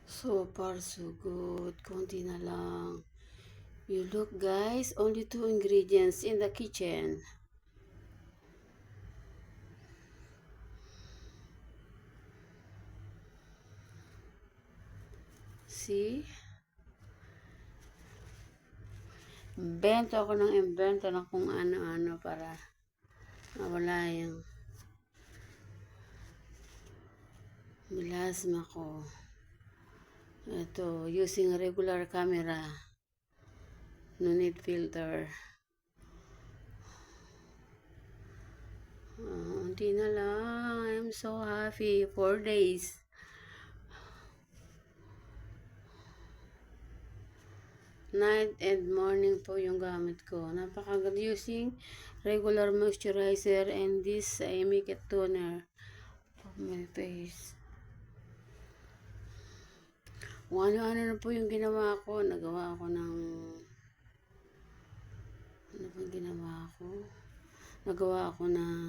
So far, so good. Konti na lang. You look, guys, only 2 ingredients in the kitchen. See? Invento ako ng invento ng kung ano-ano para mawala yung melasma ko. Ito, using regular camera. No need filter. Hindi na lang. I'm so happy. 4 days. Night and morning po yung gamit ko. Napakaganda using regular moisturizer and this make it toner of my face. Kung ano-ano na po yung ginawa ko. Nagawa ko ng ano bang ginawa ko? Nagawa ko ng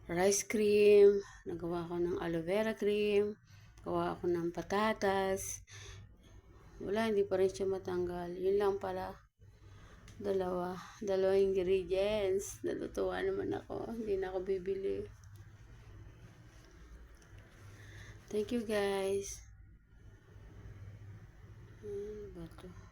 rice cream. Nagawa ko ng aloe vera cream. Nagawa ko ng patatas. Wala, hindi pa rin siya matanggal. Yun lang pala. Dalawang ingredients. Natutuwa naman ako. Hindi na ako bibili. Thank you, guys. Bato.